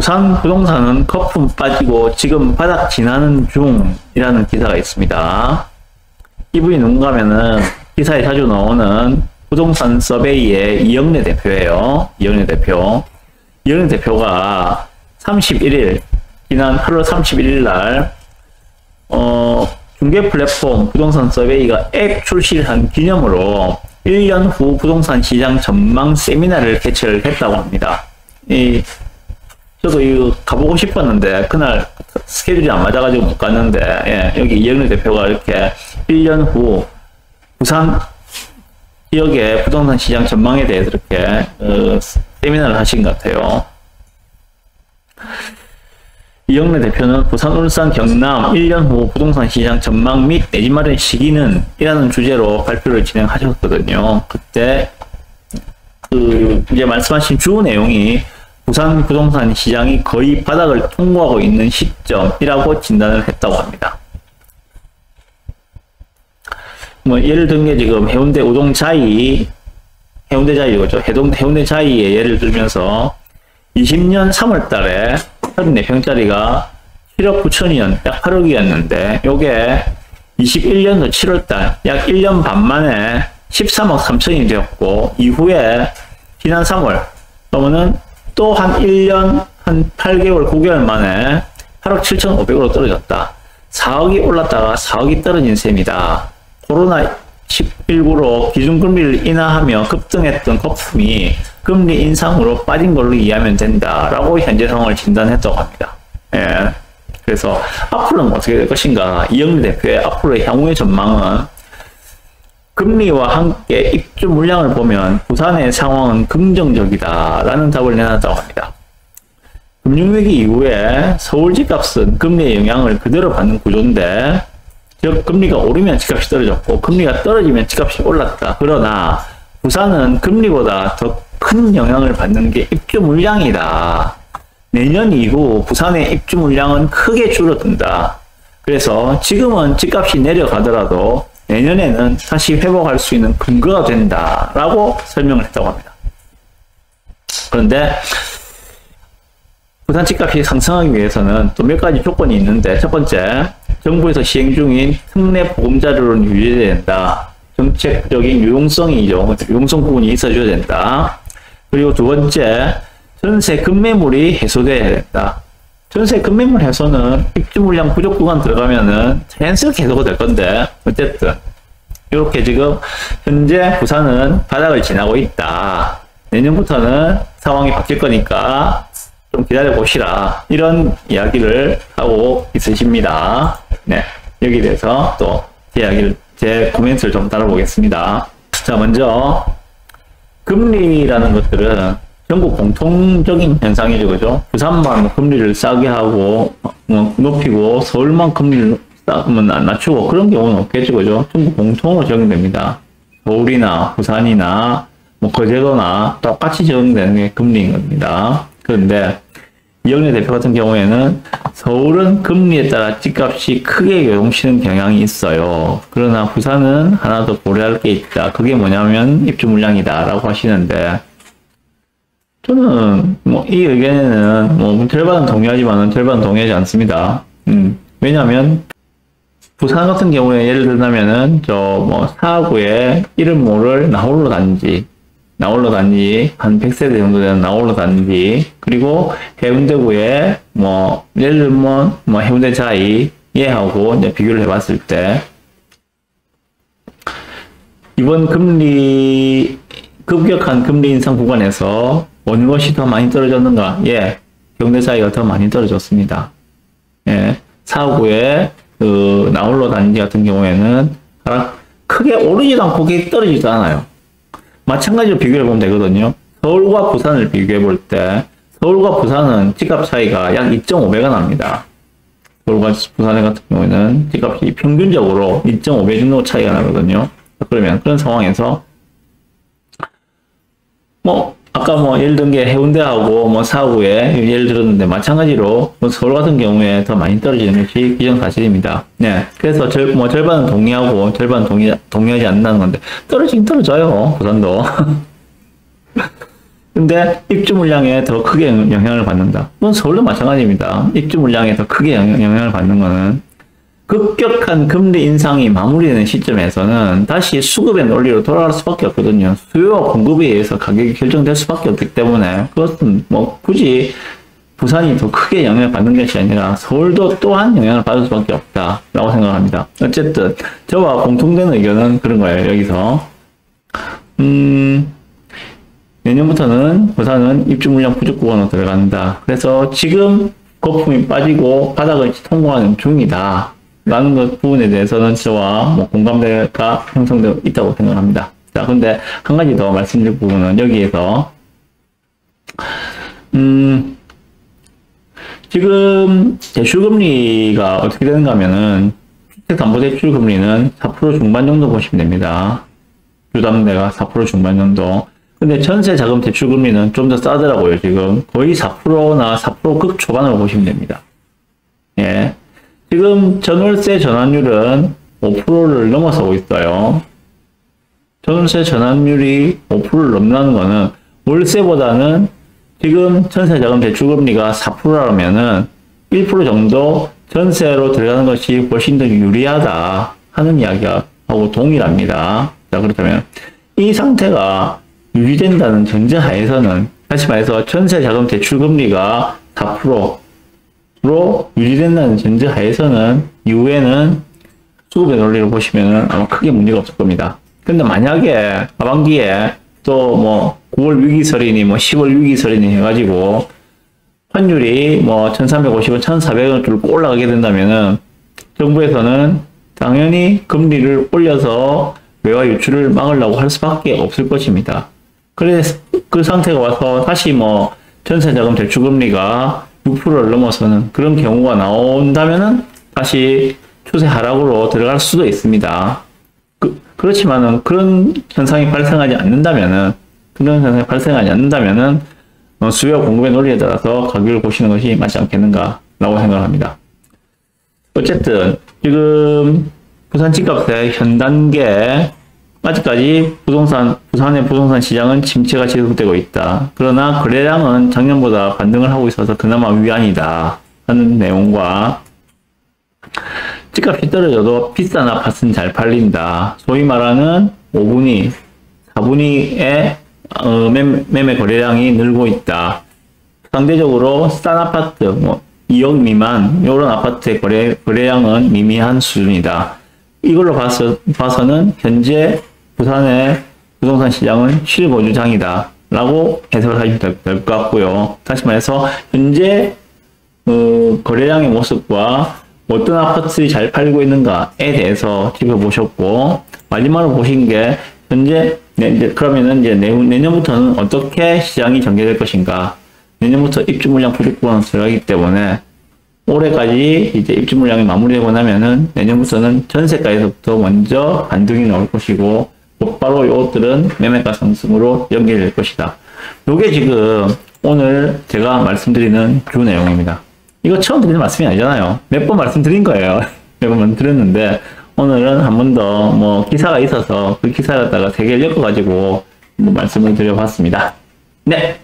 부산 부동산은 거품 빠지고 지금 바닥 지나는 중이라는 기사가 있습니다. 이분이 누군가 하면은 기사에 자주 나오는 부동산 서베이의 이영래 대표예요. 이영래 대표. 이영래 대표가 31일, 지난 8월 31일 날, 중개 플랫폼 부동산 서베이가 앱 출시를 한 기념으로 1년 후 부동산 시장 전망 세미나를 개최를 했다고 합니다. 저도 이거 가보고 싶었는데 그날 스케줄이 안 맞아가지고 못 갔는데, 예, 여기 이영래 대표가 이렇게 1년 후 부산 지역의 부동산 시장 전망에 대해서 이렇게 세미나를 하신 것 같아요. 이영래 대표는 부산, 울산, 경남 1년 후 부동산 시장 전망 및 내집 마련 시기는 이라는 주제로 발표를 진행하셨거든요. 그때 이제 말씀하신 주 내용이 부산 부동산 시장이 거의 바닥을 통과하고 있는 시점이라고 진단을 했다고 합니다. 뭐 예를 든 게 지금 해운대 우동자이, 해운대 자이죠. 해운대 자이의 예를 들면서 20년 3월 달에 34평짜리가 7억 9천이었는데 약 8억이었는데 요게 21년도 7월 달 약 1년 반 만에 13억 3천이 되었고, 이후에 지난 3월 그러면은 또 한 1년 한 8개월 9개월 만에 8억 7천5백으로 떨어졌다. 4억이 올랐다가 4억이 떨어진 셈이다. 코로나19로 기준금리를 인하하며 급등했던 거품이 금리 인상으로 빠진 걸로 이해하면 된다라고 현재 상황을 진단했다고 합니다. 예. 그래서 앞으로는 어떻게 될 것인가? 이영래 대표의 앞으로의 향후의 전망은 금리와 함께 입주 물량을 보면 부산의 상황은 긍정적이다라는 답을 내놨다고 합니다. 금융위기 이후에 서울 집값은 금리의 영향을 그대로 받는 구조인데, 즉 금리가 오르면 집값이 떨어졌고 금리가 떨어지면 집값이 올랐다. 그러나 부산은 금리보다 더 큰 영향을 받는 게 입주 물량이다. 내년 이후 부산의 입주 물량은 크게 줄어든다. 그래서 지금은 집값이 내려가더라도 내년에는 다시 회복할 수 있는 근거가 된다라고 설명을 했다고 합니다. 그런데 부산 집값이 상승하기 위해서는 또 몇 가지 조건이 있는데, 첫 번째, 정부에서 시행 중인 특례 보금자료는 유지해야 된다. 정책적인 유용성이죠. 유용성 부분이 있어줘야 된다. 그리고 두 번째, 전세 급매물이 해소돼야 된다. 전세 급매물 해소는 입주 물량 부족 구간 들어가면은 자연스럽게 해소가 될 건데, 어쨌든 이렇게 지금 현재 부산은 바닥을 지나고 있다. 내년부터는 상황이 바뀔 거니까 좀 기다려 보시라. 이런 이야기를 하고 있으십니다. 네. 여기에 대해서 또 제 코멘트를 좀 따라보겠습니다. 자, 먼저, 금리라는 것들은 전국 공통적인 현상이죠. 그죠? 부산만 금리를 싸게 하고, 높이고, 서울만 금리를 싸면 안 낮추고, 그런 경우는 없겠죠. 그죠? 전국 공통으로 적용됩니다. 서울이나 부산이나, 거제도나 똑같이 적용되는 게 금리인 겁니다. 그런데, 이영래 대표 같은 경우에는 서울은 금리에 따라 집값이 크게 요동치는 경향이 있어요. 그러나 부산은 하나 더 고려할 게 있다. 그게 뭐냐면 입주 물량이다 라고 하시는데, 저는 이 의견에는 절반은 동의하지만 절반은 동의하지 않습니다. 왜냐하면 부산 같은 경우에 예를 들자면은 사구에 이름 모를 나홀로 단지 한 100세대 정도 되는 나홀로 단지, 그리고 해운대구에 예를 들면 해운대 자이 얘하고 이제 비교를 해봤을 때 이번 급격한 금리 인상 구간에서 어느 것이 더 많이 떨어졌는가? 예, 해운대 자이가 더 많이 떨어졌습니다. 예, 사구에 나홀로 단지 같은 경우에는 크게 오르지도 않고 크게 떨어지지도 않아요. 마찬가지로 비교해 보면 되거든요. 서울과 부산을 비교해 볼 때 서울과 부산은 집값 차이가 약 2.5배가 납니다. 서울과 부산 같은 경우에는 집값이 평균적으로 2.5배 정도 차이가 나거든요. 그러면 그런 상황에서 아까 예를 든 게 해운대하고 사구에 예를 들었는데, 마찬가지로 서울 같은 경우에 더 많이 떨어지는 것이 기정사실입니다. 네. 그래서 절반은 동의하고 절반은 동의하지 않는다는 건데, 떨어지긴 떨어져요. 부산도. 근데 입주 물량에 더 크게 영향을 받는다. 그건 서울도 마찬가지입니다. 입주 물량에 더 크게 영향을 받는 거는 급격한 금리 인상이 마무리되는 시점에서는 다시 수급의 논리로 돌아갈 수밖에 없거든요. 수요와 공급에 의해서 가격이 결정될 수밖에 없기 때문에 그것은 뭐 굳이 부산이 더 크게 영향을 받는 것이 아니라 서울도 또한 영향을 받을 수밖에 없다라고 생각합니다. 어쨌든 저와 공통된 의견은 그런 거예요. 여기서 내년부터는 부산은 입주 물량 부족 구간으로 들어간다. 그래서 지금 거품이 빠지고 바닥을 통과하는 중이다. 라는 것 부분에 대해서는 저와 뭐 공감대가 형성되어 있다고 생각합니다. 자, 근데 한 가지 더 말씀드릴 부분은 여기에서 지금 대출금리가 어떻게 되는가 하면은 주택담보대출금리는 4% 중반 정도 보시면 됩니다. 주담대가 4% 중반 정도. 근데 전세자금 대출금리는 좀 더 싸더라고요. 지금 거의 4%나 4% 극초반으로 보시면 됩니다. 예. 지금 전월세 전환율은 5%를 넘어서고 있어요. 전월세 전환율이 5%를 넘는 거는 월세보다는 지금 전세자금 대출금리가 4%라면은 1% 정도 전세로 들어가는 것이 훨씬 더 유리하다 하는 이야기하고 동일합니다. 자, 그렇다면 이 상태가 유지된다는 전제하에서는 다시 말해서 전세자금 대출금리가 4%로 유지된다는 전제하에서는 이후에는 수급의 논리를 보시면은 아마 크게 문제가 없을 겁니다. 근데 만약에 하반기에 또 뭐 9월 위기설이니 뭐 10월 위기설이니 해가지고 환율이 뭐 1350원, 1400원 뚫고 올라가게 된다면은 정부에서는 당연히 금리를 올려서 외화 유출을 막으려고 할 수밖에 없을 것입니다. 그래서 그 상태가 와서 다시 뭐 전세자금 대출금리가 6%를 넘어서는 그런 경우가 나온다면은 다시 추세 하락으로 들어갈 수도 있습니다. 그렇지만은 그런 현상이 발생하지 않는다면은 수요와 공급의 논리에 따라서 가격을 보시는 것이 맞지 않겠는가라고 생각합니다. 어쨌든 지금 부산 집값의 현 단계 아직까지 부산의 부동산 시장은 침체가 지속되고 있다. 그러나 거래량은 작년보다 반등을 하고 있어서 그나마 위안이다 하는 내용과 집값이 떨어져도 비싼 아파트는 잘 팔린다. 소위 말하는 5분위, 4분위의 매매 거래량이 늘고 있다. 상대적으로 싼 아파트, 뭐 2억 미만 이런 아파트의 거래량은 미미한 수준이다. 이걸로 봐서는 현재 부산의 부동산 시장은 실거주장이다 라고 해석을 하시면 될 것 같고요. 다시 말해서 현재 거래량의 모습과 어떤 아파트들이 잘 팔고 있는가에 대해서 짚어보셨고, 마지막으로 보신 게 현재 그러면은 이제 내년부터는 어떻게 시장이 전개될 것인가. 내년부터 입주 물량 부족 구간으로 들어가기 때문에 올해까지 이제 입주 물량이 마무리되고 나면은 내년부터는 전세가에서부터 먼저 반등이 나올 것이고 곧바로 이것들은 매매가 상승으로 연결될 것이다. 요게 지금 오늘 제가 말씀드리는 주 내용입니다. 이거 처음 드리는 말씀이 아니잖아요. 몇 번 말씀드린 거예요. 몇 번 드렸는데 오늘은 한 번 더 뭐 기사가 있어서 그 기사 갖다가 3개를 엮어가지고 말씀을 드려봤습니다. 네.